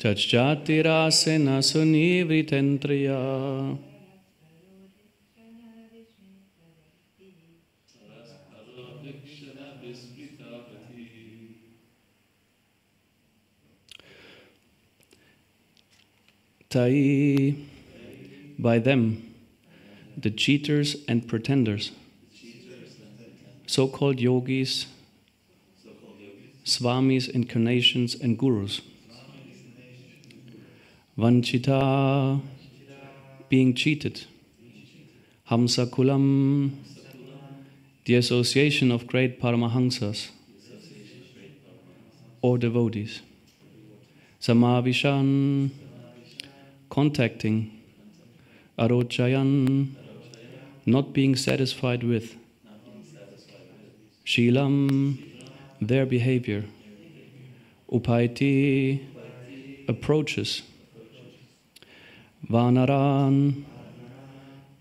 Tajjatirasena sunivritantriya. Tai, by them, the cheaters and pretenders, so-called yogis, swamis, incarnations, and gurus. Vanchita, being cheated. Hamsa Kulam, the association of great Paramahamsas or devotees. Samavishan, contacting. Arochayan, not being satisfied with. Shilam, their behavior. Upaiti, approaches. Vanaran,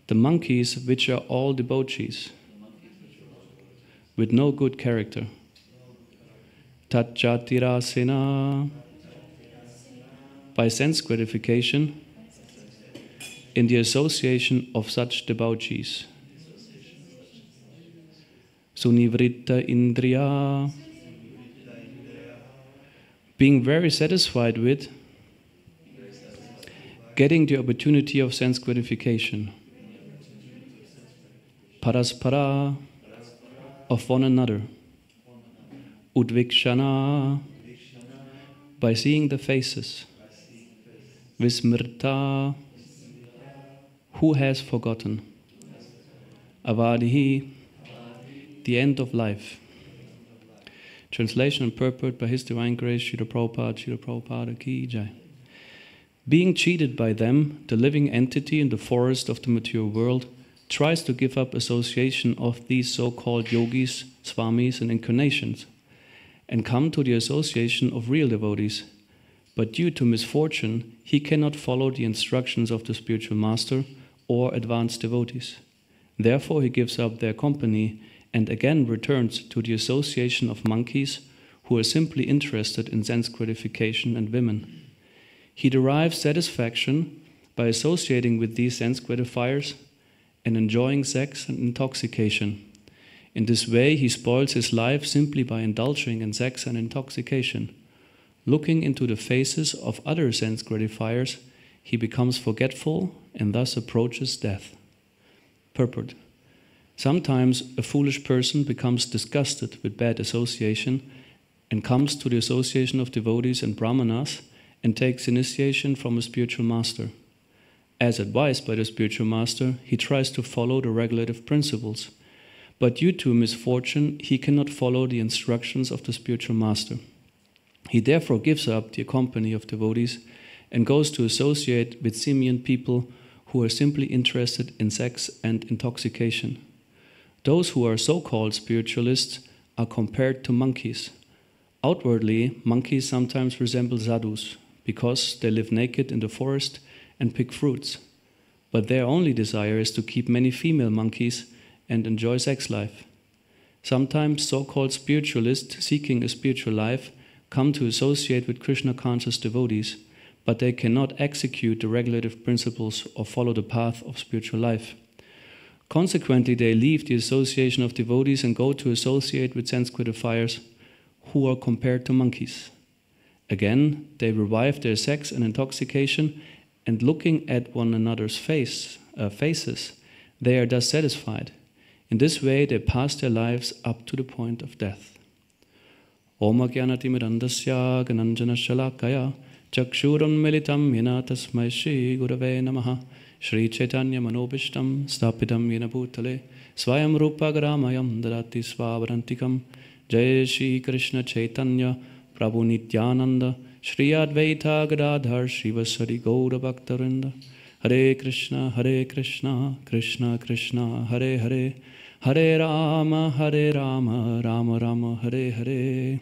the monkeys which are all debauchees, with no good character. Tatjatirasena, by sense gratification, in the association of such debauchees. Sunivritta Indriya, being very satisfied with getting the opportunity of sense gratification. Paraspara, of one another. Udvikshana, by seeing the faces. Vismrta, who has forgotten. Avadihi, the end of life. Translation and purport by His Divine Grace, Srila Prabhupada Ki Jai. Being cheated by them, the living entity in the forest of the material world tries to give up association of these so-called yogis, swamis, and incarnations, and come to the association of real devotees. But due to misfortune, he cannot follow the instructions of the spiritual master or advanced devotees. Therefore, he gives up their company and again returns to the association of monkeys who are simply interested in sense gratification and women. He derives satisfaction by associating with these sense gratifiers and enjoying sex and intoxication. In this way, he spoils his life simply by indulging in sex and intoxication. Looking into the faces of other sense gratifiers, he becomes forgetful and thus approaches death. Purport. Sometimes a foolish person becomes disgusted with bad association and comes to the association of devotees and brahmanas and takes initiation from a spiritual master. As advised by the spiritual master, he tries to follow the regulative principles, but due to misfortune, he cannot follow the instructions of the spiritual master. He therefore gives up the company of devotees and goes to associate with simian people who are simply interested in sex and intoxication. Those who are so-called spiritualists are compared to monkeys. Outwardly, monkeys sometimes resemble sadhus because they live naked in the forest and pick fruits. But their only desire is to keep many female monkeys and enjoy sex life. Sometimes so-called spiritualists seeking a spiritual life come to associate with Krishna-conscious devotees, but they cannot execute the regulative principles or follow the path of spiritual life. Consequently, they leave the association of devotees and go to associate with sense gratifiers who are compared to monkeys. Again, they revive their sex and intoxication, and looking at one another's faces, they are thus satisfied. In this way, they pass their lives up to the point of death. Om Ajnanatimidandasya Gananjana Shalakaya Chakshuram Militam Yena Tasmai Shri Gurave Namaha Shri Chaitanya Manobishtam Stapitam Yena Bhutale Swayam Rupa Garamayam Dadati Svavarantikam Jai Shri Krishna Chaitanya Prabhu Nityananda Shri Advaita Gadadhar Shivasari Gaura Bhaktarinda Hare Krishna Krishna Krishna Hare Hare Hare Rama Rama Rama Hare Hare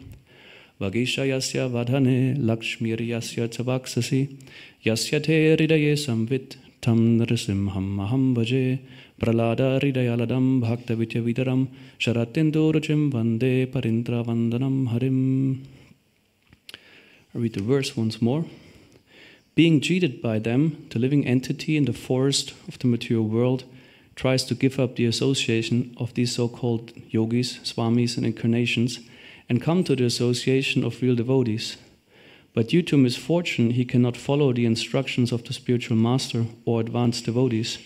Vagishayasya vadhane lakshmiryasya chavaksasi yasya te hridaye samvit tam narasimham aham bhaje pralada hridayaladam bhaktavitya vidaram sharatinduruchim vande parindra vandanam harim. I read the verse once more. Being cheated by them, the living entity in the forest of the material world tries to give up the association of these so-called yogis, swamis, and incarnations, and come to the association of real devotees. But due to misfortune, he cannot follow the instructions of the spiritual master or advanced devotees.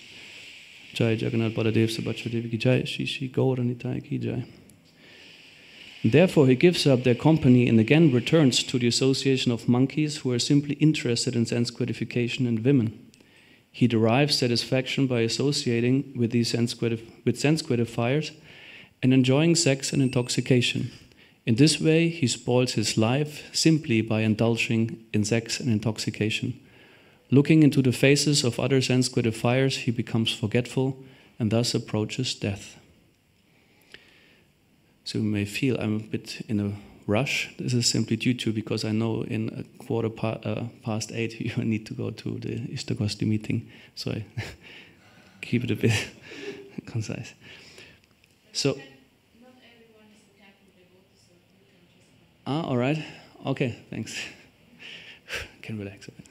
Jai Jagannath Baladev Subhadra Devi ki jai, Shri Shri Gaura Nitai ki jai. Therefore, he gives up their company and again returns to the association of monkeys who are simply interested in sense gratification and women. He derives satisfaction by associating with these sense gratifiers and enjoying sex and intoxication. In this way, he spoils his life simply by indulging in sex and intoxication. Looking into the faces of other sense gratifiers, he becomes forgetful and thus approaches death. So you may feel I'm a bit in a rush. This is simply due to because I know in a quarter past 8 you need to go to the Ishtagosti meeting, so I keep it a bit concise. So, not everyone is the type of devotee, so you can just. all right, okay, thanks. Can relax a bit.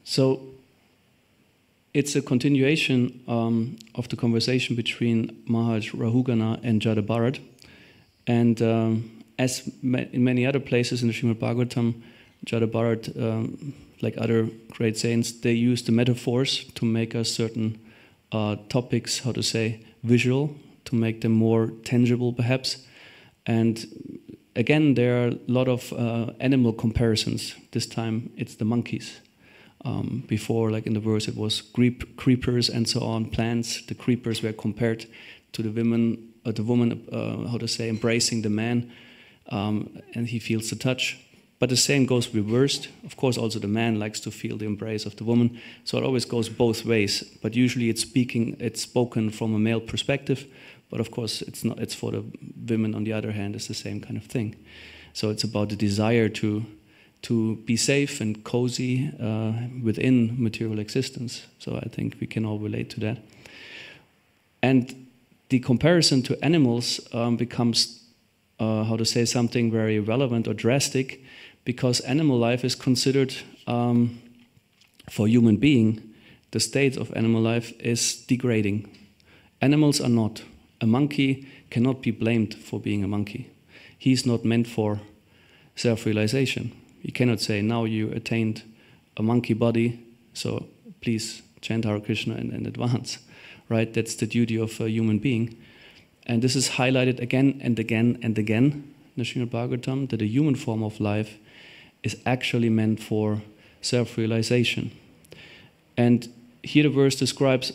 So it's a continuation of the conversation between Maharaj Rahugana and Jada Bharat. And as in many other places in the Srimad Bhagavatam, Jada Bharat, like other great saints, they use the metaphors to make us certain topics, how to say, visual, to make them more tangible perhaps. And again, there are a lot of animal comparisons. This time it's the monkeys. Before, like in the verse, it was creepers and so on, plants. The creepers were compared to the woman, how to say, embracing the man, and he feels the touch. But the same goes reversed. Of course, also the man likes to feel the embrace of the woman. So it always goes both ways. But usually it's spoken from a male perspective. But of course, it's not. It's for the women. On the other hand, it's the same kind of thing. So it's about the desire to be safe and cozy within material existence. So I think we can all relate to that. And the comparison to animals becomes, how to say, something very relevant or drastic, because animal life is considered, for human being, the state of animal life is degrading. Animals are not. A monkey cannot be blamed for being a monkey. He's not meant for self-realization. You cannot say, now you attained a monkey body, so please chant Hare Krishna in advance, right? That's the duty of a human being. And this is highlighted again and again and again in the Srimad Bhagavatam, that the human form of life is actually meant for self-realization. And here the verse describes,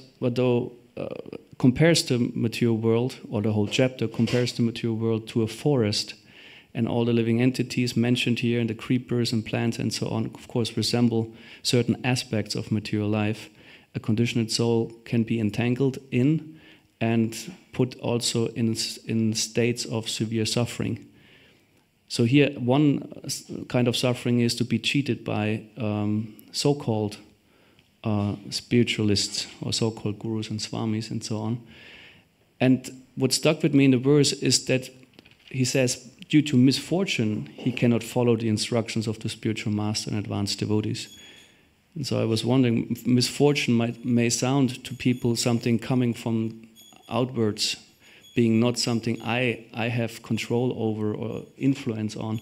compares the material world, or the whole chapter compares the material world to a forest. And all the living entities mentioned here, and the creepers and plants and so on, of course, resemble certain aspects of material life. A conditioned soul can be entangled in and put also in states of severe suffering. So here, one kind of suffering is to be cheated by so-called spiritualists or so-called gurus and swamis and so on. And what stuck with me in the verse is that he says, due to misfortune, he cannot follow the instructions of the spiritual master and advanced devotees. And so I was wondering, misfortune may sound to people something coming from outwards, being not something I have control over or influence on.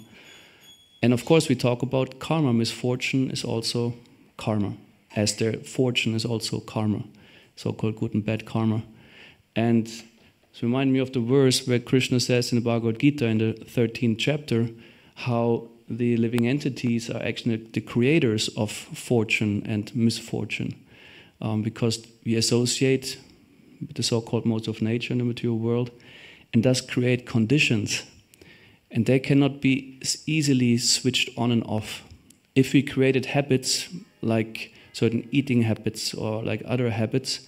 And of course we talk about karma. Misfortune is also karma, as their fortune is also karma, so-called good and bad karma. And so remind me of the verse where Krishna says in the Bhagavad Gita in the 13th chapter how the living entities are actually the creators of fortune and misfortune, because we associate with the so-called modes of nature in the material world and thus create conditions, and they cannot be easily switched on and off. If we created habits like certain eating habits or like other habits,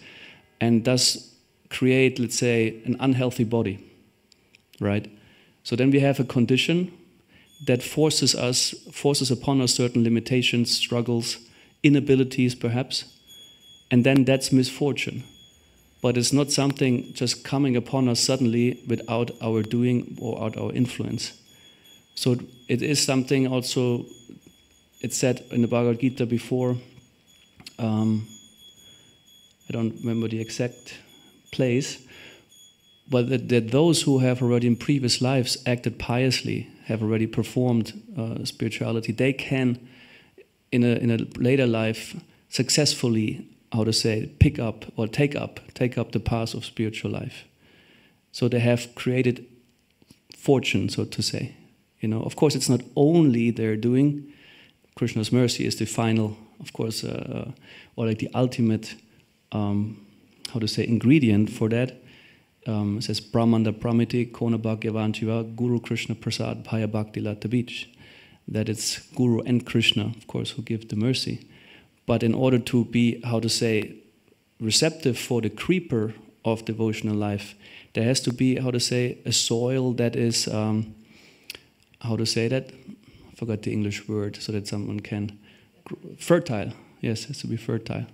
and thus create, let's say, an unhealthy body, right? So then we have a condition that forces upon us certain limitations, struggles, inabilities perhaps, and then that's misfortune. but it's not something just coming upon us suddenly without our doing or without our influence. So it is something also, it's said in the Bhagavad Gita before, I don't remember the exact place, but that those who have already in previous lives acted piously, have already performed spirituality, they can, in a later life, successfully, how to say, pick up or take up the path of spiritual life. So they have created fortune, so to say. Of course, it's not only their doing. Krishna's mercy is the final, of course, or like the ultimate, how to say, ingredient for that. It says, Brahmanda Pramiti Kona Bhagyavantiva Guru Krishna Prasad Bhaya Bhakti Latabich. That it's Guru and Krishna, of course, who give the mercy. But in order to be, how to say, receptive for the creeper of devotional life, there has to be, how to say, a soil that is, how to say that? I forgot the English word, so that someone can, fertile. Yes, it has to be fertile.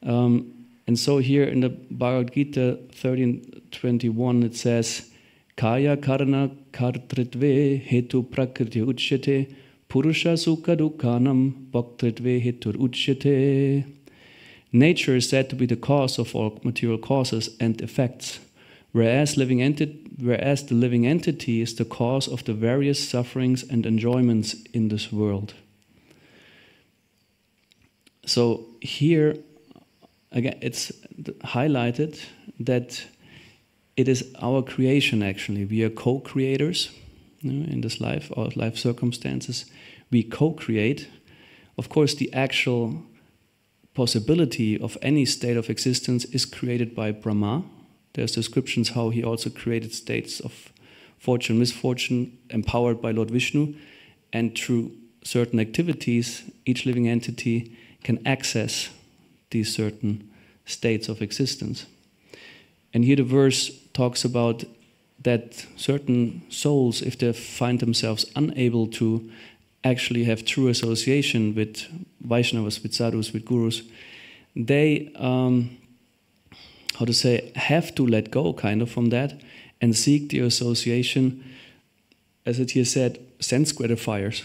And so here in the Bhagavad Gita 13:21 it says, Kaya karana kartritve hetu prakriti uchyate purusha sukha dukhanam bhaktritve hetur uchyate. Nature is said to be the cause of all material causes and effects, whereas the living entity is the cause of the various sufferings and enjoyments in this world. So here, again, it's highlighted that it is our creation, actually. We are co-creators in this life, our life circumstances. We co-create. Of course, the actual possibility of any state of existence is created by Brahma. There's descriptions how he also created states of fortune, misfortune, empowered by Lord Vishnu. And through certain activities, each living entity can access these certain states of existence. And here the verse talks about that certain souls, if they find themselves unable to actually have true association with Vaishnavas, with sadhus, with gurus, they, how to say, have to let go kind of from that and seek the association, as it here said, sense gratifiers.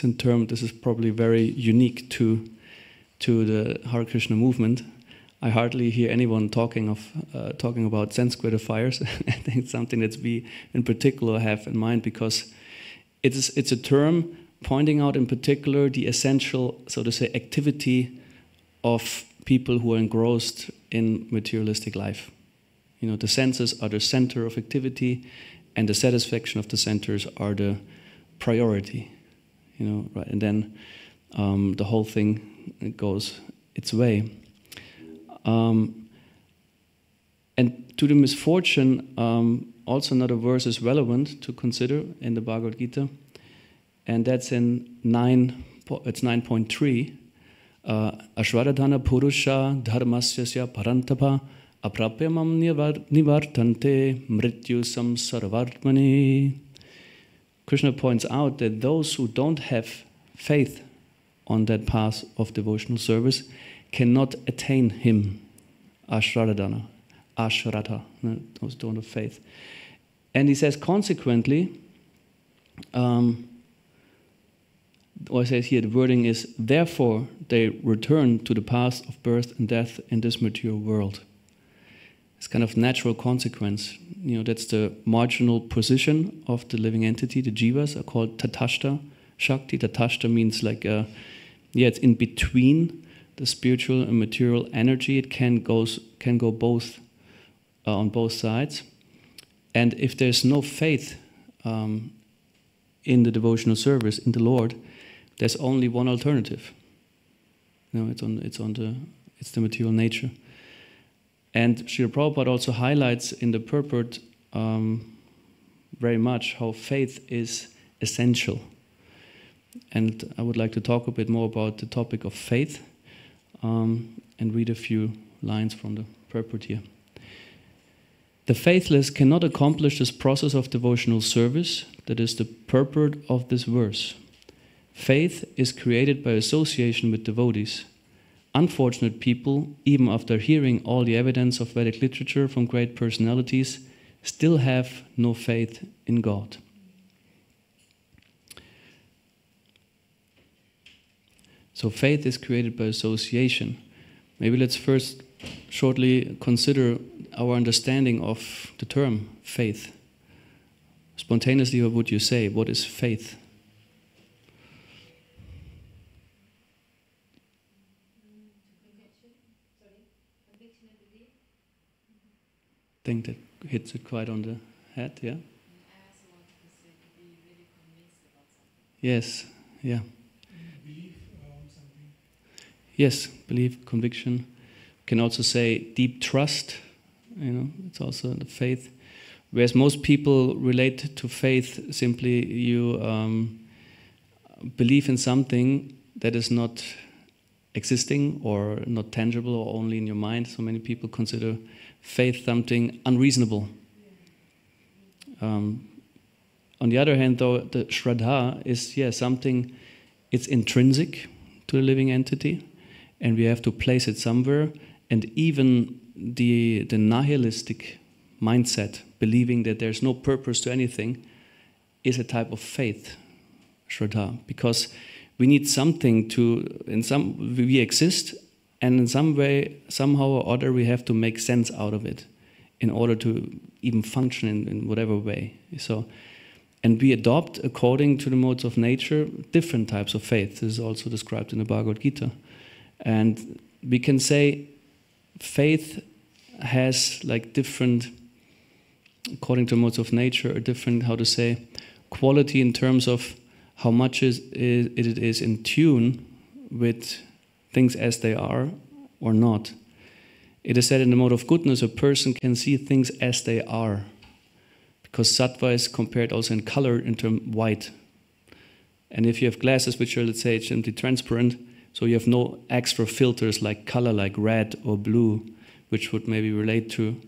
This is probably very unique to the Hare Krishna movement. I hardly hear anyone talking about sense gratifiers. I think it's something that we in particular have in mind, because it's a term pointing out in particular the essential, so to say, activity of people who are engrossed in materialistic life. The senses are the center of activity, and the satisfaction of the centers are the priority. Right? And then the whole thing goes its way. And to the misfortune, also another verse is relevant to consider in the Bhagavad Gita, and that's in 9.3. Ashvaradhana purusha dharmasyasya parantapa aprapyamam nivartante mrityu samsaravartmani. Krishna points out that those who don't have faith on that path of devotional service cannot attain him, ashradhana, those don't have faith. And he says, consequently, or I say here, the wording is, therefore they return to the path of birth and death in this material world. It's kind of natural consequence. That's the marginal position of the living entity. The jivas are called tatashta shakti. Tatashta means like, it's in between the spiritual and material energy. It can go both on both sides. And if there's no faith in the devotional service, in the Lord, there's only one alternative. It's the material nature. And Srila Prabhupada also highlights in the purport very much how faith is essential. And I would like to talk a bit more about the topic of faith and read a few lines from the purport here. The faithless cannot accomplish this process of devotional service, that is the purport of this verse. Faith is created by association with devotees. unfortunate people, even after hearing all the evidence of Vedic literature from great personalities, still have no faith in God. So faith is created by association. Maybe let's first shortly consider our understanding of the term faith. Spontaneously, what would you say? What is faith? I think that hits it quite on the head, yeah? Yes, yeah. Yes, belief, conviction. Can also say deep trust, it's also the faith. Whereas most people relate to faith simply you believe in something that is not existing or not tangible or only in your mind. So many people consider faith something unreasonable. On the other hand, though, the Shraddha is something, it's intrinsic to the living entity, and we have to place it somewhere. And even the nihilistic mindset, believing that there's no purpose to anything, is a type of faith, Shraddha, because we need something we exist, and in some way, somehow or other, we have to make sense out of it in order to even function in whatever way. So, and we adopt, according to the modes of nature, different types of faith. This is also described in the Bhagavad Gita. And we can say faith has like different, according to modes of nature, a different, quality in terms of how much it is in tune with things as they are or not. It is said in the mode of goodness, a person can see things as they are, because sattva is compared also in color in terms white. And if you have glasses which are, let's say, simply transparent, so you have no extra filters like color, like red or blue, which would maybe relate to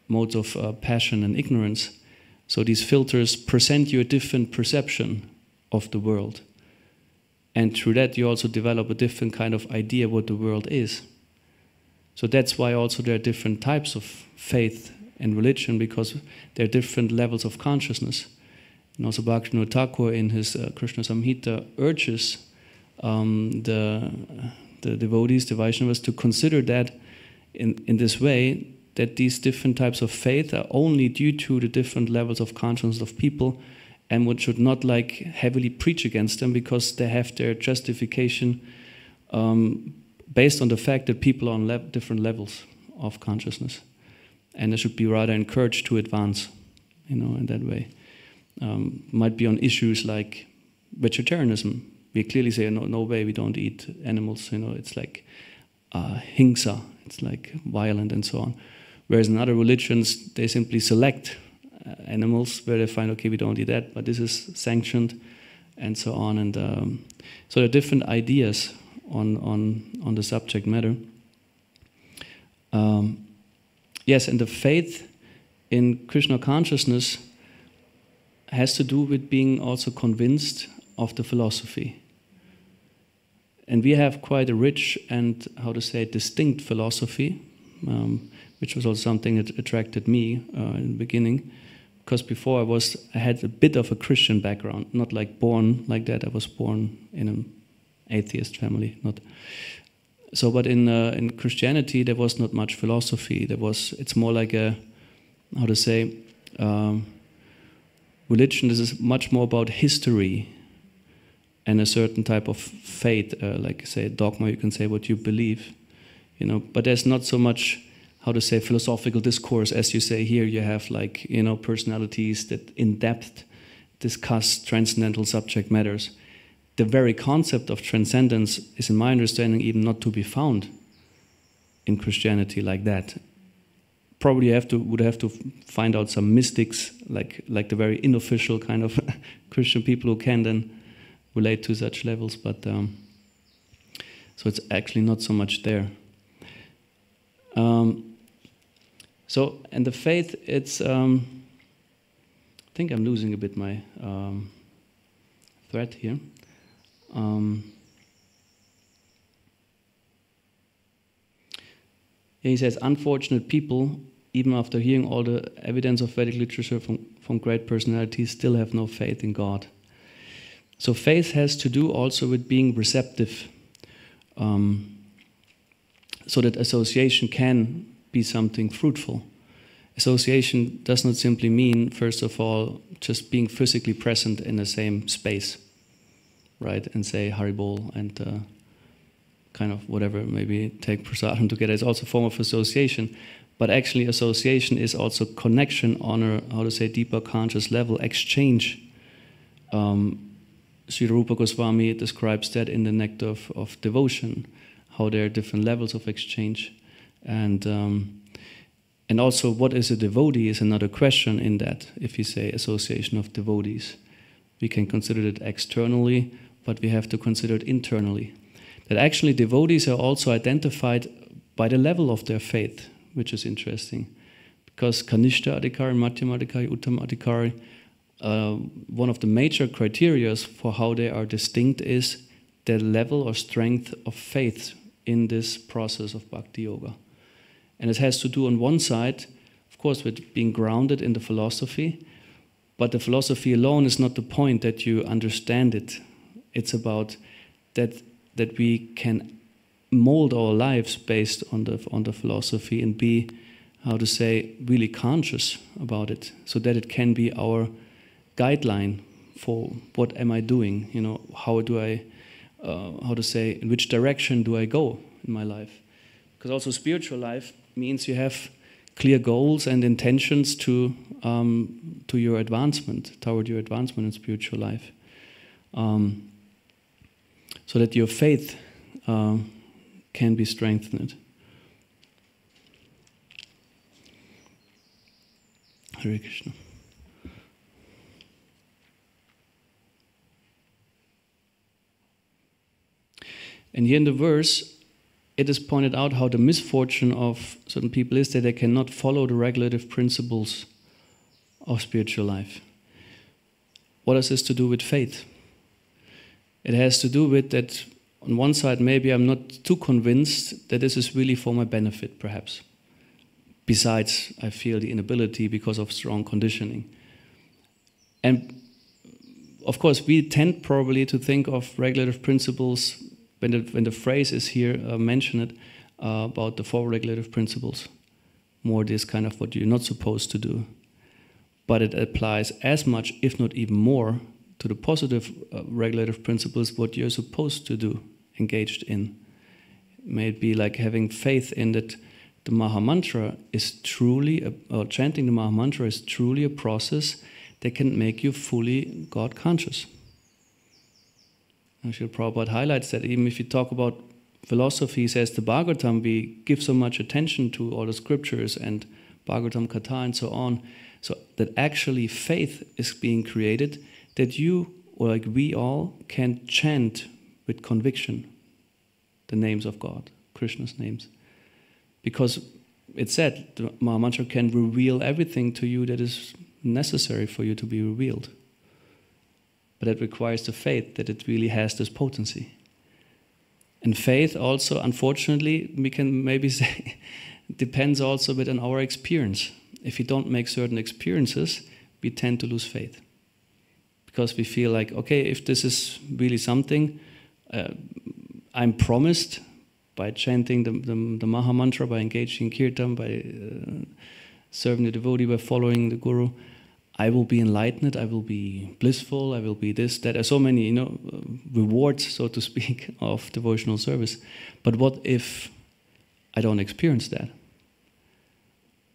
modes of passion and ignorance. So these filters present you a different perception of the world. And through that you also develop a different kind of idea what the world is. So that's why also there are different types of faith and religion, because there are different levels of consciousness. And also Bhaktivinoda Thakur in his Krishna Samhita urges the devotees, the Vaishnavas, to consider that in this way, that these different types of faith are only due to the different levels of consciousness of people, and one should not heavily preach against them, because they have their justification based on the fact that people are on different levels of consciousness, and they should be rather encouraged to advance, in that way. Might be on issues like vegetarianism. We clearly say, no way, we don't eat animals. It's like hingsa, it's like violent and so on. Whereas in other religions, they simply select animals where they find, okay, we don't eat that, but this is sanctioned, and so on. And so there are different ideas on the subject matter. Yes, and the faith in Krishna consciousness has to do with being also convinced of the philosophy. And we have quite a rich and, distinct philosophy, which was also something that attracted me in the beginning. Because before I had a bit of a Christian background, not like born like that. I was born in an atheist family, not. So, but in Christianity there was not much philosophy. It's more like a, religion. This is much more about history and a certain type of faith, like say dogma. You can say what you believe, But there's not so much, philosophical discourse as you say here. You have personalities that in depth discuss transcendental subject matters. The very concept of transcendence is, in my understanding, even not to be found in Christianity like that. Probably would have to find out some mystics, like the very unofficial kind of Christian people who can then relate to such levels. But so it's actually not so much there. So, and the faith, it's, I think I'm losing a bit my thread here. He says, unfortunate people, even after hearing all the evidence of Vedic literature from great personalities, still have no faith in God. So faith has to do also with being receptive, so that association can be something fruitful. Association does not simply mean, first of all, just being physically present in the same space, right? And say Haribol and kind of whatever, maybe take prasadam together. It's also a form of association. But actually association is also connection on a, how to say, deeper conscious level, exchange. Sri Rupa Goswami describes that in the Nectar of Devotion, how there are different levels of exchange. And also, what is a devotee is another question in that, if you say association of devotees. We can consider it externally, but we have to consider it internally. That actually devotees are also identified by the level of their faith, which is interesting. Because Kanishta Adhikari, Madhyama Adhikari, Uttama Adhikari, one of the major criteria for how they are distinct is their level or strength of faith in this process of Bhakti Yoga. And it has to do on one side, of course, with being grounded in the philosophy, but the philosophy alone is not the point that you understand it. It's about that we can mold our lives based on the philosophy and be, how to say, really conscious about it, so that it can be our guideline for what am I doing, you know, how do I, how to say, in which direction do I go in my life? Because also spiritual life means you have clear goals and intentions to your advancement, toward your advancement in spiritual life, so that your faith can be strengthened. Hare Krishna. And here in the verse, it is pointed out how the misfortune of certain people is that they cannot follow the regulative principles of spiritual life. What has this to do with faith? It has to do with that, on one side, maybe I'm not too convinced that this is really for my benefit, perhaps. Besides, I feel the inability because of strong conditioning. And of course, we tend probably to think of regulative principles when the phrase is here mentioned about the 4 regulative principles. More this kind of what you're not supposed to do. But it applies as much, if not even more, to the positive regulative principles, what you're supposed to do, engaged in. May it be like having faith in that the Maha Mantra is truly, or chanting the Maha Mantra is truly a process that can make you fully God conscious. Srila Prabhupada highlights that even if you talk about philosophy, he says the Bhagavatam, we give so much attention to all the scriptures and Bhagavatam Katha and so on, so that actually faith is being created, that you, or like we all, can chant with conviction the names of God, Krishna's names. Because it said the Maha Mantra can reveal everything to you that is necessary for you to be revealed. But it requires the faith that it really has this potency. And faith also, unfortunately, we can maybe say, depends also a bit on our experience. If we don't make certain experiences, we tend to lose faith. Because we feel like, okay, if this is really something, I'm promised by chanting the Maha Mantra, by engaging in Kirtan, by serving the devotee, by following the Guru, I will be enlightened, I will be blissful, I will be this, that. There are so many, rewards, so to speak, of devotional service. But what if I don't experience that?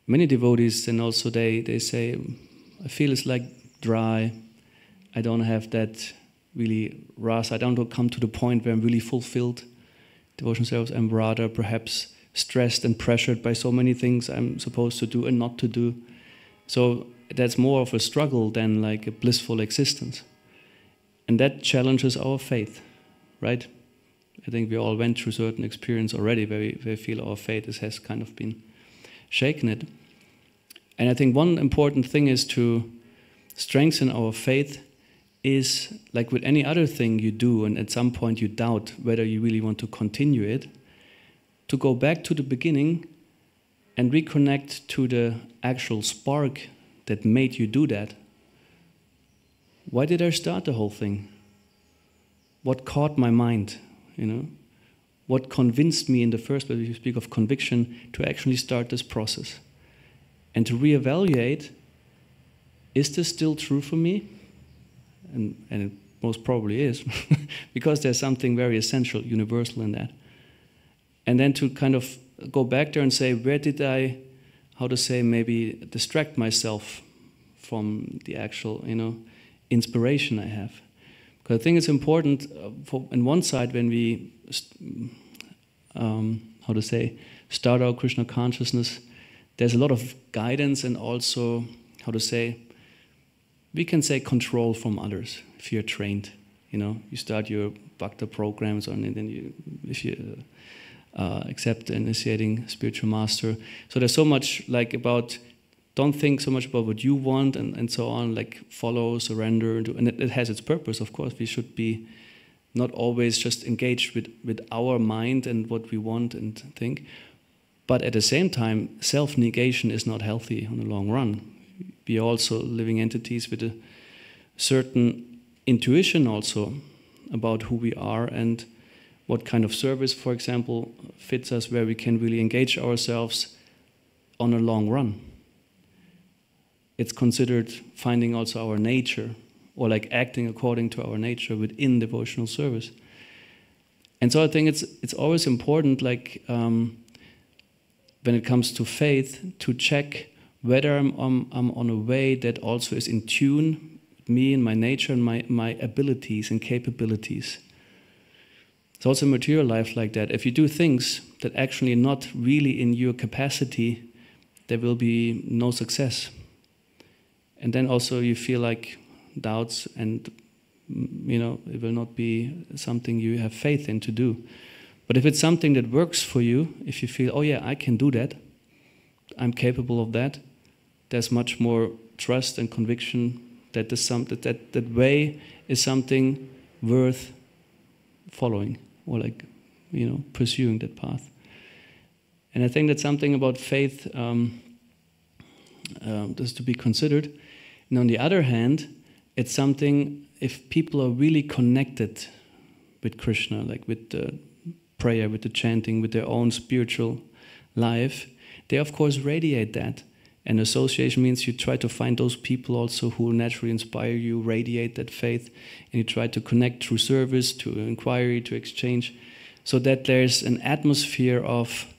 Many devotees, and also they say, I feel it's like dry, I don't have that really rasa, I don't come to the point where I'm really fulfilled devotional service. I'm rather perhaps stressed and pressured by so many things I'm supposed to do and not to do. So that's more of a struggle than like a blissful existence. And that challenges our faith, right? I think we all went through certain experience already where we feel our faith has kind of been shaken it. And I think one important thing is to strengthen our faith is, like with any other thing you do, and at some point you doubt whether you really want to continue it, to go back to the beginning and reconnect to the actual spark that made you do that. Why did I start the whole thing? What caught my mind, you know? What convinced me in the first place, if you speak of conviction, to actually start this process? And to reevaluate, is this still true for me? And it most probably is, because there's something very essential, universal in that. And then to kind of go back there and say, where did I, how to say, maybe distract myself from the actual, you know, inspiration I have? Because I think it's important, on one side, when we, how to say, start our Krishna consciousness, there's a lot of guidance and also, how to say, we can say control from others if you're trained. You know, you start your bhakta programs and then you, if you accept initiating spiritual master. So there's so much like about, don't think so much about what you want and so on, like follow, surrender, and it has its purpose, of course. We should be not always just engaged with our mind and what we want and think. But at the same time, self-negation is not healthy in the long run. We are also living entities with a certain intuition also about who we are and what kind of service, for example, fits us, where we can really engage ourselves on a long run. It's considered finding also our nature, or like acting according to our nature within devotional service. And so I think it's always important, like when it comes to faith, to check whether I'm on a way that also is in tune with me and my nature and my abilities and capabilities. It's also material life like that. If you do things that actually not really in your capacity, there will be no success. And then also you feel like doubts and, you know, it will not be something you have faith in to do. But if it's something that works for you, if you feel, oh yeah, I can do that, I'm capable of that, there's much more trust and conviction that that way is something worth following, or like, you know, pursuing that path. And I think that's something about faith that's to be considered. And on the other hand, it's something, if people are really connected with Krishna, like with the prayer, with the chanting, with their own spiritual life, they of course radiate that. And association means you try to find those people also who naturally inspire you, radiate that faith, and you try to connect through service, to inquiry, to exchange, so that there's an atmosphere of,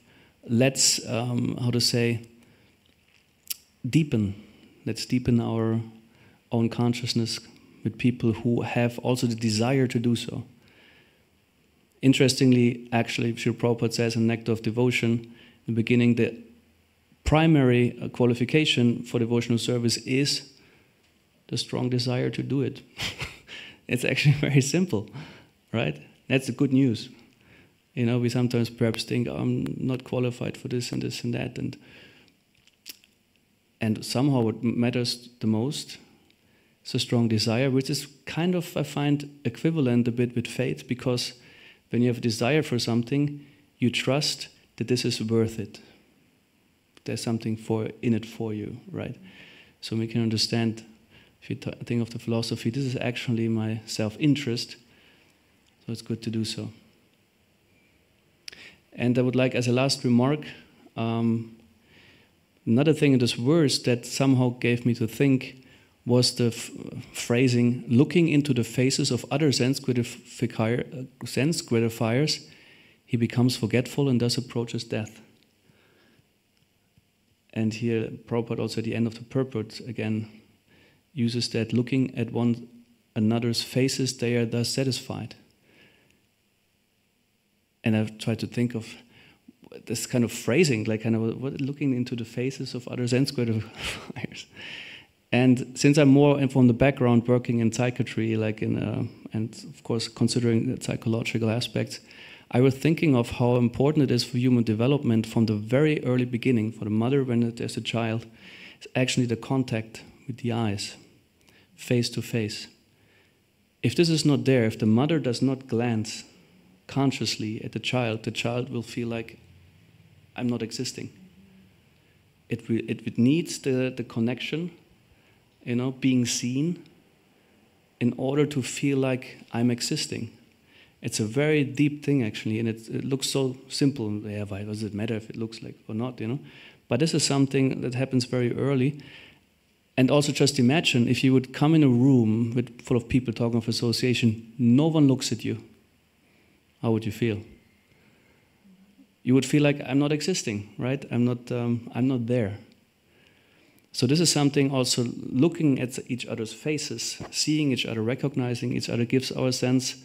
let's, how to say, let's deepen our own consciousness with people who have also the desire to do so. Interestingly, actually, Srila Prabhupada says in Nectar of Devotion, in the beginning, the primary qualification for devotional service is the strong desire to do it. It's actually very simple, right? That's the good news. You know, we sometimes perhaps think, oh, I'm not qualified for this and this and that, and somehow what matters the most is a strong desire, which is kind of, I find, equivalent a bit with faith, because when you have a desire for something, you trust that this is worth it. There's something in it for you, right? So we can understand, if you think of the philosophy, this is actually my self-interest, so it's good to do so. And I would like, as a last remark, another thing in this verse that somehow gave me to think was the phrasing, looking into the faces of other sense gratifiers, he becomes forgetful and thus approaches death. And here, Prabhupada also at the end of the purport again uses that, looking at one another's faces, they are thus satisfied. And I've tried to think of this kind of phrasing, like kind of looking into the faces of other sense gratifiers. And since I'm more from the background working in psychiatry, like and of course considering the psychological aspects, I was thinking of how important it is for human development from the very early beginning, for the mother when there's a child, is actually the contact with the eyes, face to face. If this is not there, if the mother does not glance consciously at the child will feel like, I'm not existing. it needs the connection, being seen, in order to feel like I'm existing. It's a very deep thing, actually, and it looks so simple. Yeah, why does it matter if it looks like or not, But this is something that happens very early. And also just imagine if you would come in a room full of people talking of association, no one looks at you. How would you feel? You would feel like I'm not existing, right? I'm not there. So this is something also looking at each other's faces, seeing each other, recognizing each other gives ourselves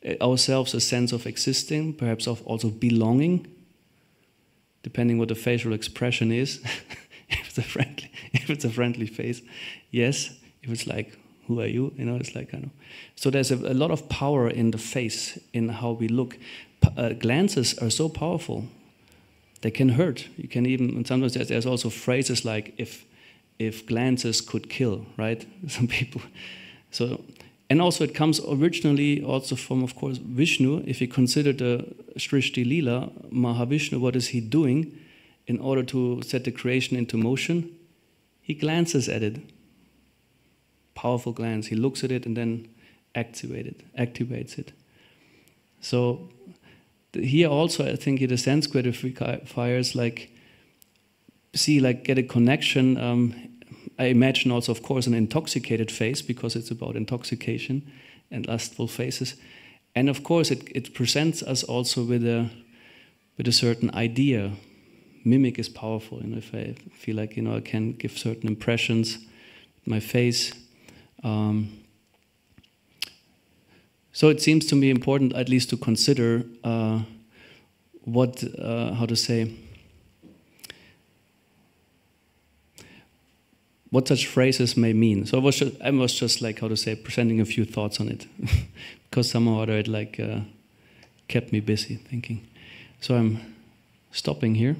a sense of existing, perhaps of also belonging, depending what the facial expression is. If it's a friendly face, yes. If it's like, who are you? It's like kind of. So there's a lot of power in the face, in how we look. Glances are so powerful; they can hurt. You can even, and sometimes there's also phrases like if glances could kill, right? Some people. So, and also it comes originally also from, of course, Vishnu. If you consider the Srishti Lila, Mahavishnu, what is he doing in order to set the creation into motion? He glances at it. Powerful glance. He looks at it and then activates it. So here also, I think the sense gratifiers get a connection. I imagine also, of course, an intoxicated face, because it's about intoxication and lustful faces. And of course, it presents us also with a certain idea. Mimic is powerful. If I feel like I can give certain impressions with my face. So it seems to me important, at least, to consider what such phrases may mean. So I was just presenting a few thoughts on it, because somehow or other it kept me busy thinking. So I'm stopping here,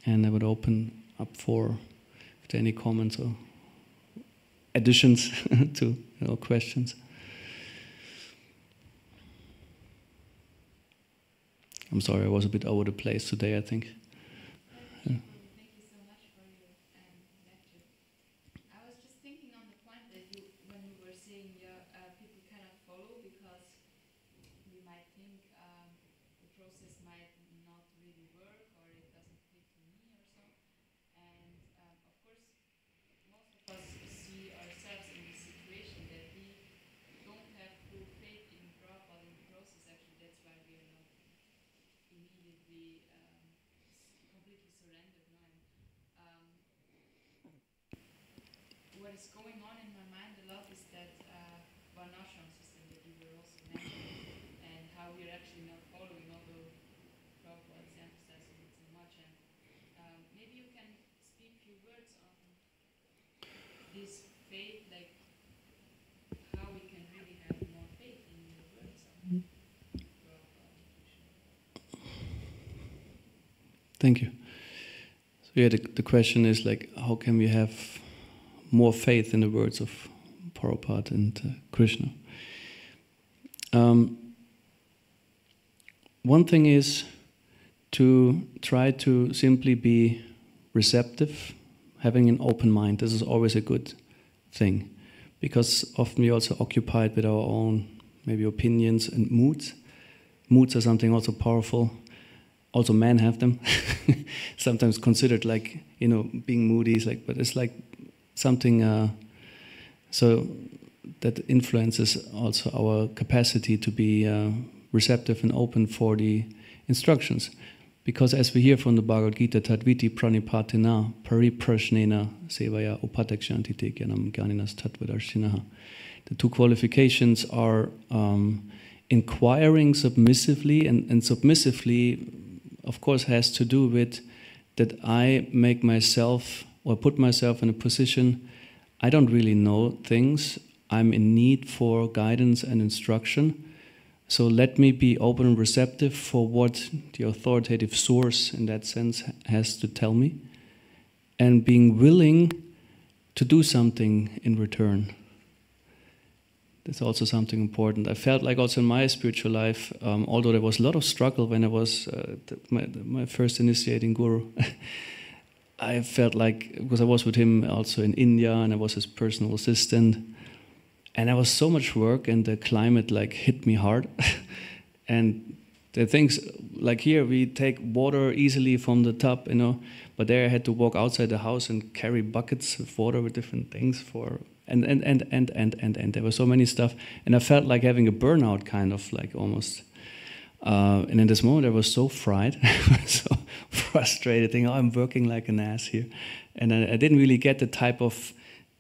and I would open up for if there are any comments or additions to questions. I'm sorry, I was a bit over the place today, I think. Thank you so much for your lecture. I was just thinking on the point that when you were saying people cannot follow because we might think the process might not really work or it doesn't fit to me or so. And of course, most of us see ourselves in the situation that we don't have full faith in Prabhupada in the process. Actually, that's why we are not immediately completely surrendered now. What is going on in my mind a lot is that Varnashram system that you were also mentioning, and how we're actually not following, although Prabhupada is emphasizing it so much. And maybe you can speak a few words on this faith, like how we can really have more faith in the words of Prabhupada. Thank you. So yeah, the question is how can we have more faith in the words of Prabhupada and Krishna? One thing is to try to simply be receptive, having an open mind. This is always a good thing, because often we're also occupied with our own maybe opinions and moods. Moods are something also powerful. Also, men have them. Sometimes considered being moody is but it's something so that influences also our capacity to be receptive and open for the instructions. Because as we hear from the Bhagavad Gita, Tadviti pranipatina pariprashnena sevaya upatakshanti jnanam jnaninas tattvadarshinaha. The two qualifications are inquiring submissively, and submissively, of course, has to do with that I make myself or put myself in a position, I don't really know things, I'm in need for guidance and instruction, so let me be open and receptive for what the authoritative source in that sense has to tell me, and being willing to do something in return. That's also something important. I felt like also in my spiritual life, although there was a lot of struggle when I was my first initiating guru, I felt like, because I was with him also in India and I was his personal assistant, and there was so much work and the climate like hit me hard. And the things like here we take water easily from the tub, you know, but there I had to walk outside the house and carry buckets of water with different things for and there was so many stuff, and I felt like having a burnout kind of like almost. And in this moment I was so fried, so frustrated, thinking, oh, I'm working like an ass here. And I didn't really get the type of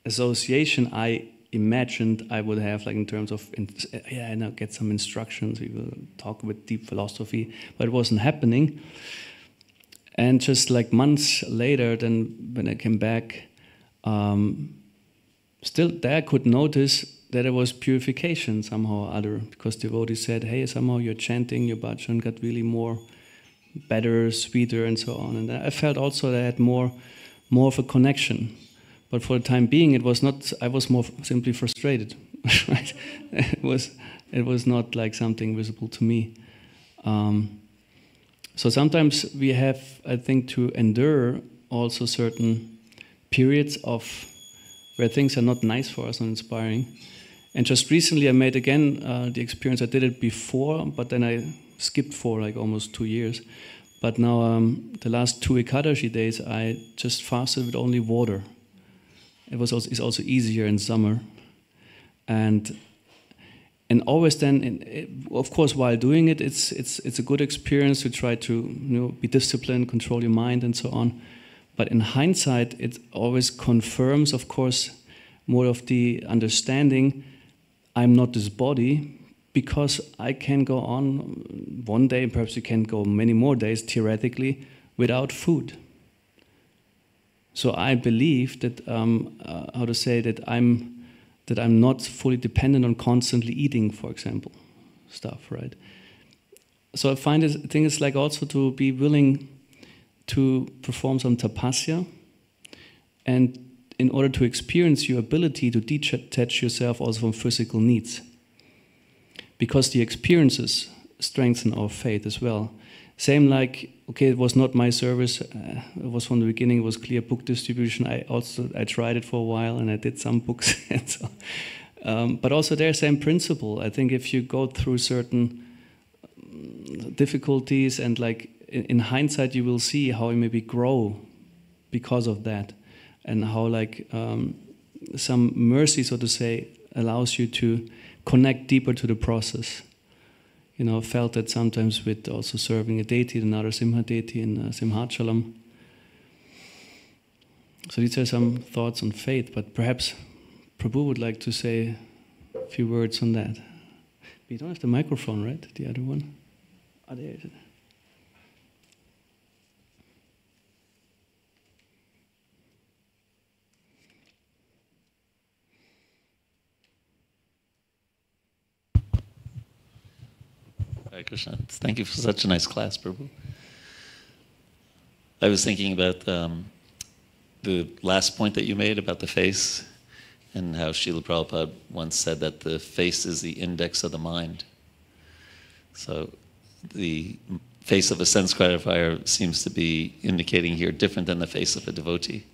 association I imagined I would have, like in terms of, yeah, I now get some instructions, we will talk with deep philosophy, but it wasn't happening. And just like months later, then when I came back, still there I could notice that there was purification somehow or other, because devotees said, hey, somehow your chanting, your bhajan got really more better, sweeter, and so on. And I felt also that I had more of a connection. But for the time being, it was not. I was more simply frustrated. Right? It was not like something visible to me. So sometimes we have, I think, to endure also certain periods of where things are not nice for us, not inspiring. And just recently I made again the experience. I did it before, but then I skipped for like almost 2 years. But now the last 2 Ekadashi days I just fasted with only water. It's also easier in summer. And always then, of course, while doing it, it's a good experience to try to, you know, be disciplined, control your mind, and so on. But in hindsight, it always confirms, of course, more of the understanding, I'm not this body, because I can go on one day, perhaps you can go many more days, theoretically, without food. So I believe that, that I'm not fully dependent on constantly eating, for example, stuff, right? So I think it's like also to be willing to perform some tapasya, and in order to experience your ability to detach yourself also from physical needs. Because the experiences strengthen our faith as well. Same like, okay, it was not my service, it was from the beginning, it was clear book distribution. I tried it for a while and I did some books. And so, but also there's same principle. I think if you go through certain difficulties and like in hindsight you will see how you maybe grow because of that, and how like some mercy, so to say, allows you to connect deeper to the process. You know, felt that sometimes with also serving a deity, the Narasimha deity in Simhachalam. So these are some thoughts on faith, but perhaps Prabhu would like to say a few words on that. We don't have the microphone, right? The other one? Oh, there it is. Hare Krishna. Thank you for such a nice class, Prabhu. I was thinking about the last point that you made about the face, and how Srila Prabhupada once said that the face is the index of the mind. So the face of a sense gratifier seems to be indicating here different than the face of a devotee,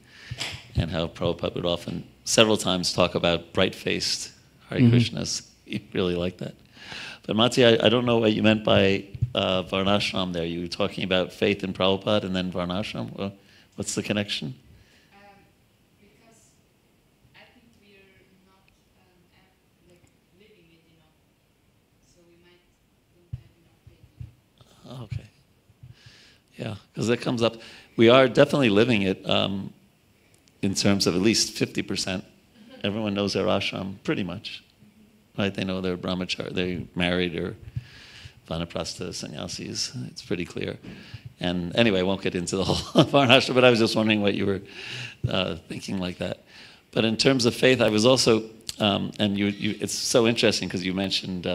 and how Prabhupada would often, several times, talk about bright-faced Hare Krishnas. You really like that. But Mati, I don't know what you meant by Varnashram there. You were talking about faith in Prabhupada and then Varnashram. Well, what's the connection? Because I think we're not living it enough, so we might don't have enough faith. Okay. Yeah, because that comes up. We are definitely living it in terms of at least 50%. Everyone knows their ashram, pretty much. Right? They know they're brahmachari, they're married or vanaprastha sannyasis. It's pretty clear. And anyway, I won't get into the whole varnashram, but I was just wondering what you were thinking like that. But in terms of faith, I was also, and it's so interesting because you mentioned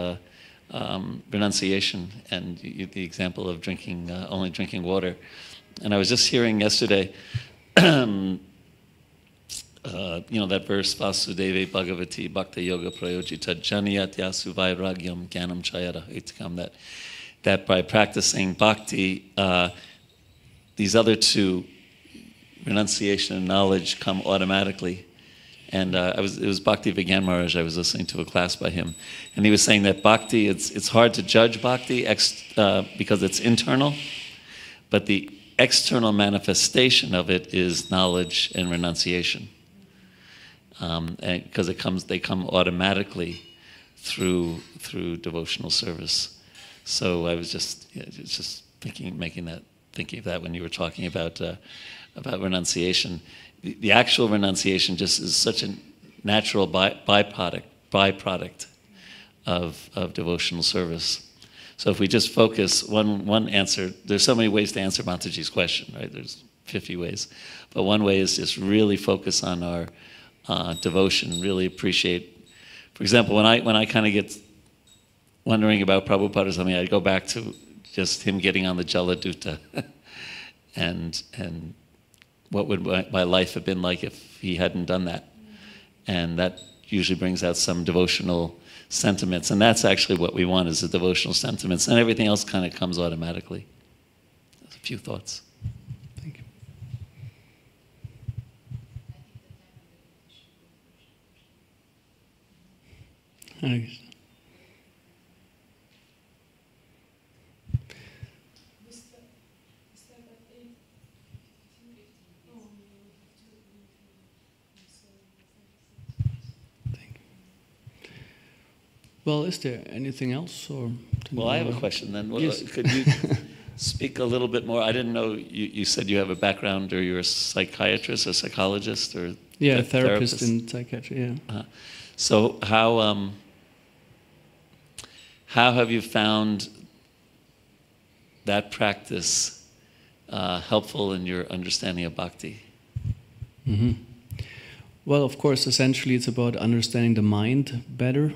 renunciation and the example of drinking, only drinking water. And I was just hearing yesterday, that verse, Vasudeve Bhagavati Bhakta Yoga Prayojita Janiyat Yasu Vairagyam Gyanam Chayara Itkam, that by practicing bhakti, these other two renunciation and knowledge come automatically. And it was Bhakti Vigyan Maharaj. I was listening to a class by him, and he was saying that bhakti, it's hard to judge bhakti because it's internal, but the external manifestation of it is knowledge and renunciation, and because they come automatically through devotional service. So I was just thinking of that when you were talking about renunciation. The actual renunciation just is such a natural byproduct of devotional service. So if we just focus, one answer, there's so many ways to answer Mataji's question, right? There's 50 ways. But one way is just really focus on our devotion, really appreciate. For example, when I kind of get wondering about Prabhupada or something, I go back to just him getting on the Jaladuta and what would my life have been like if he hadn't done that? And that usually brings out some devotional sentiments. And that's actually what we want, is the devotional sentiments. And everything else kind of comes automatically. There's a few thoughts. Thank you. Thanks. Well, is there anything else? Well, I have a question then. Yes. Could you speak a little bit more? I didn't know, you said you have a background, or you're a psychiatrist or psychologist or a therapist in psychiatry, yeah. So how have you found that practice helpful in your understanding of bhakti? Mm-hmm. Well, of course, essentially it's about understanding the mind better.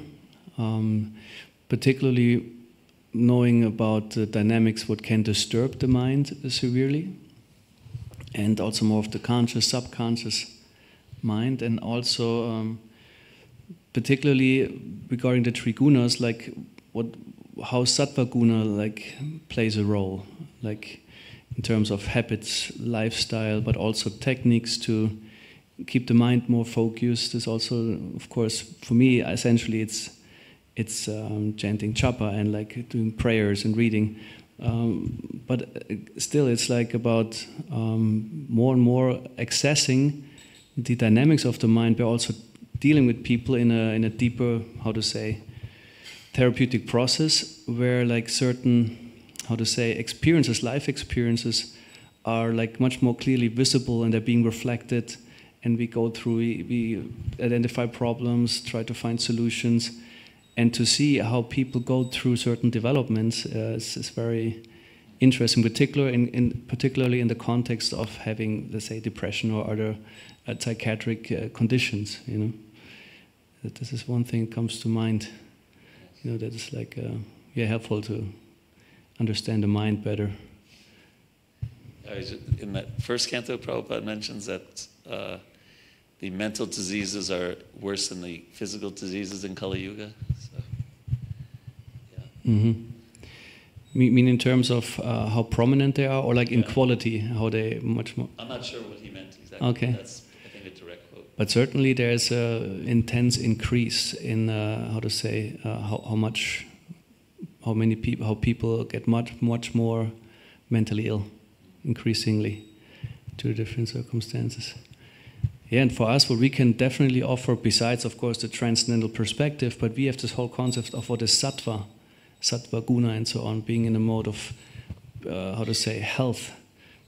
Particularly knowing about the dynamics, what can disturb the mind severely, and also more of the conscious, subconscious mind, and also particularly regarding the three gunas, like how sattva guna plays a role, like in terms of habits, lifestyle, but also techniques to keep the mind more focused. Is also, of course, for me, essentially it's chanting japa and doing prayers and reading, but still it's about more and more accessing the dynamics of the mind, but also dealing with people in a deeper, therapeutic process, where certain experiences, life experiences, are much more clearly visible, and they're being reflected, and we go through, we identify problems, try to find solutions. And to see how people go through certain developments is very interesting, particularly in the context of having, let's say, depression or other psychiatric conditions. That this is one thing that comes to mind. That is helpful to understand the mind better. In that first canto, Prabhupada mentions that the mental diseases are worse than the physical diseases in Kali Yuga. So, yeah. Mm-hmm. Mean in terms of how prominent they are, or in quality, how they much more? I'm not sure what he meant exactly. Okay. That's, I think, a direct quote. But certainly there's an intense increase in how people get much more mentally ill, increasingly, due to different circumstances. Yeah, and for us, what we can definitely offer, besides, of course, the transcendental perspective, but we have this whole concept of what is sattva guna, and so on, being in a mode of, health,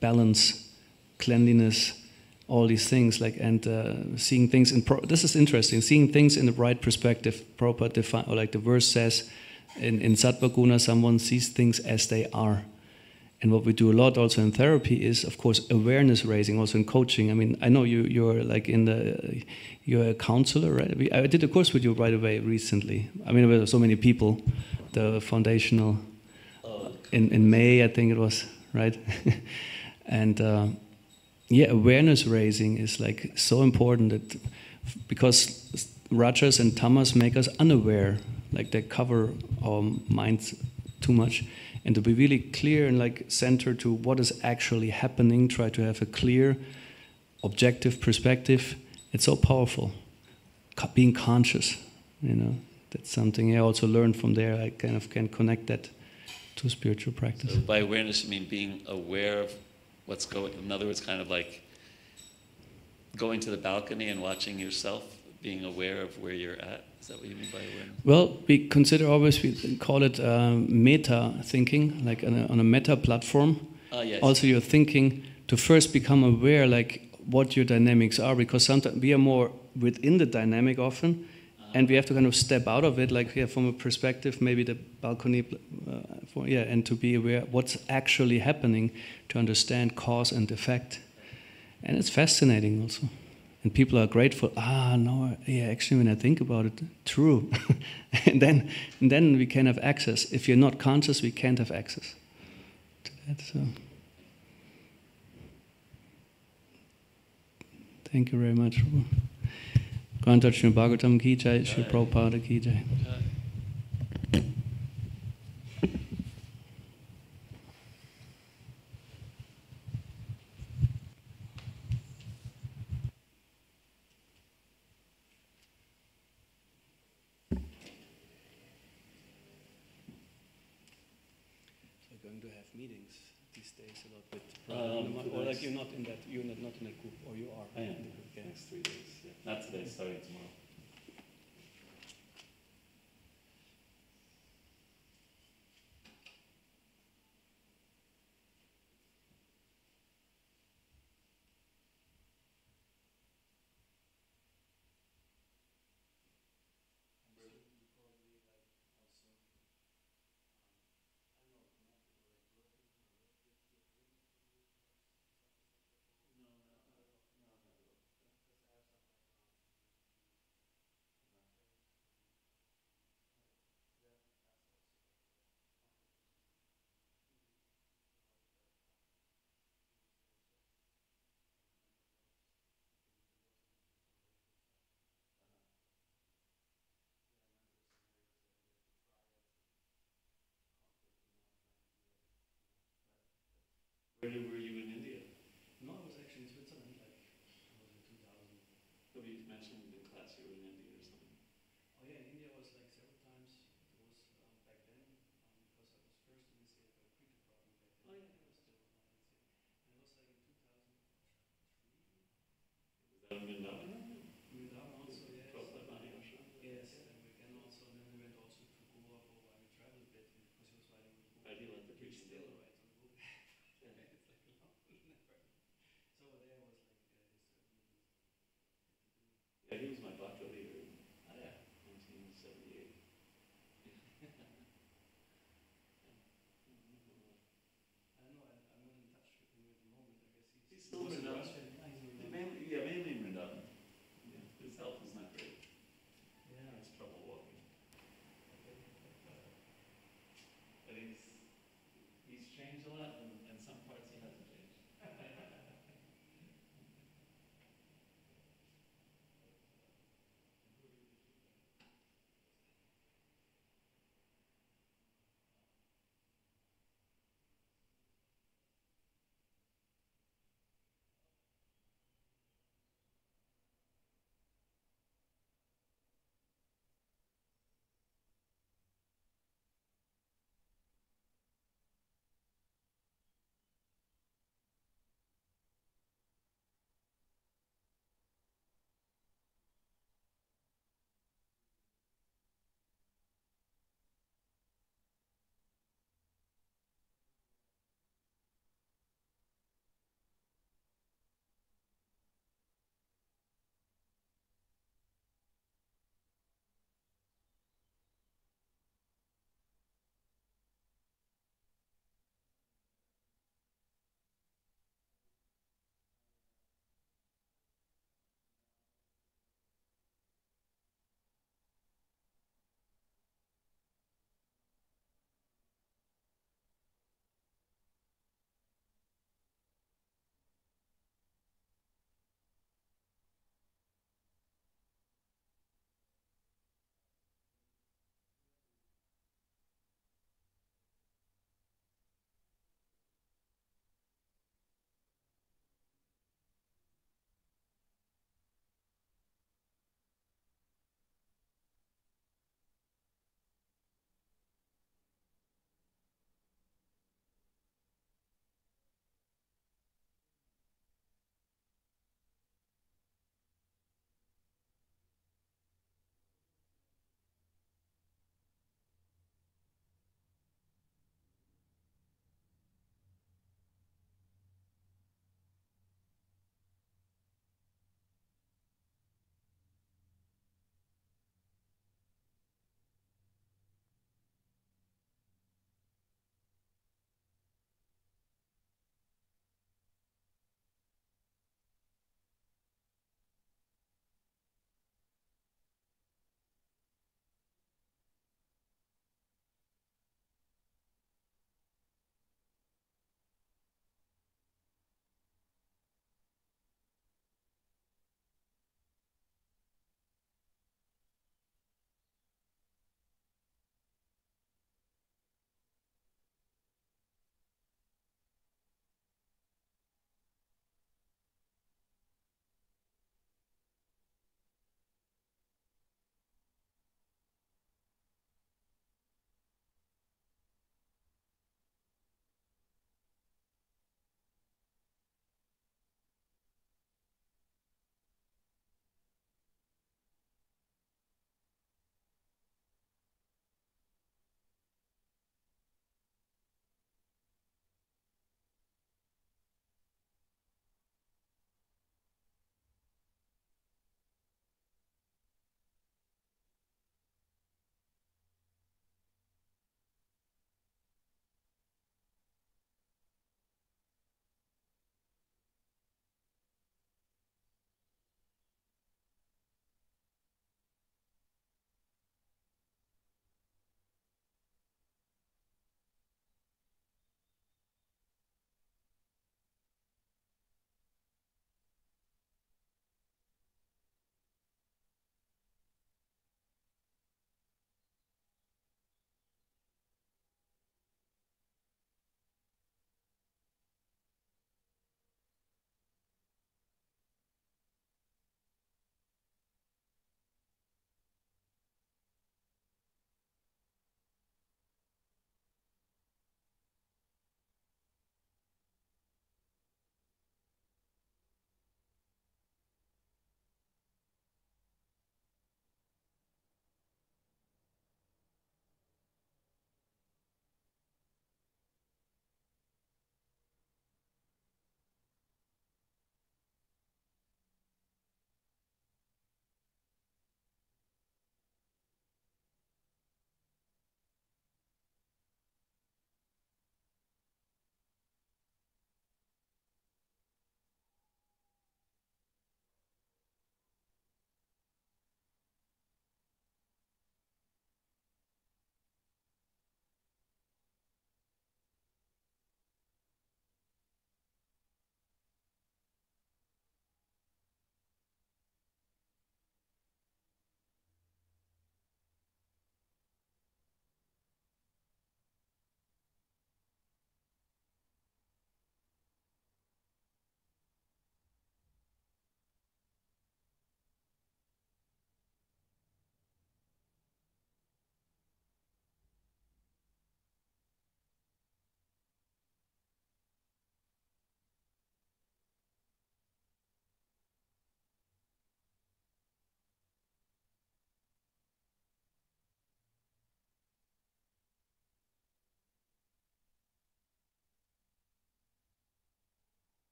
balance, cleanliness, all these things, and seeing things this is interesting, seeing things in the right perspective. Prabhupada define, or the verse says, in sattva guna, someone sees things as they are. And what we do a lot also in therapy is, of course, awareness raising, also in coaching. I mean, I know you're you're a counselor, right? I did a course with you right away recently. I mean, there were so many people, the foundational, in May, I think it was, right? And awareness raising is so important, that because rajas and tamas make us unaware, they cover our minds too much. And to be really clear and centered to what is actually happening, try to have a clear objective perspective, it's so powerful. Being conscious, you know, that's something I also learned from there. I kind of can connect that to spiritual practice. So by awareness, you mean being aware of what's going. In other words, kind of like going to the balcony and watching yourself, being aware of where you're at. Is that what you mean by awareness? Well, we consider always, we call it meta thinking, like on a meta platform. Yes. Also, you're thinking to first become aware, like what your dynamics are, because sometimes we are more within the dynamic often, and we have to kind of step out of it, like from a perspective, maybe the balcony, and to be aware what's actually happening, to understand cause and effect. And it's fascinating also. And people are grateful. Actually, when I think about it, true. and then we can have access. If you're not conscious, we can't have access to that. So, thank you very much. Grantat Srimad Bhagavatam ki jai, Sri Prabhupada ki jai. Going to have meetings these days a lot with or like you're not in that group, or you are. I am. Next 3 days. Yeah. Not today, starting tomorrow. Where were you in India? No, I was actually in Switzerland, like I was in 2000. But you mentioned in class you were in India or something. Oh yeah, in India I was like several times. It was back then, because I was first initiated by Krita Prabhu back then. Oh, yeah. It was still not initiated. And it was like in 2003. Was that in Vrindavan? Vrindavan also, yes. Prabhupada Bani Ashram? Yes, and then we went also to Goa for a while. We traveled a bit because he was writing the book. How do you like the He preaching still deal? writes on the book. It's like a long, never. So there was like Yeah, he was my bhakta leader in oh yeah. 1978. I don't know. I'm not in touch with him at the moment. I guess He's still in Vrindavan. Mainly in Vrindavan. Yeah, his health is not great. Yeah. He has trouble walking. But he's changed a lot, and some parts he hasn't changed.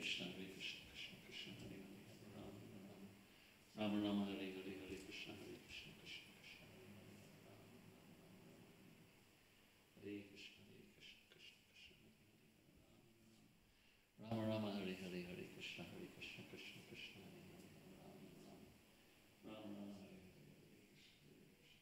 Krishna, Hare Krishna, Krishna Krishna, Hare Hare, Rama Rama, Hare Hare, Hare Krishna, Krishna Krishna, Hare Krishna, Krishna Krishna, Rama Rama, Hare Hare, Hare Krishna, Krishna Krishna, Hare Hare, Rama Rama, Hare Hare. Krishna Krishna.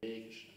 Hare Krishna.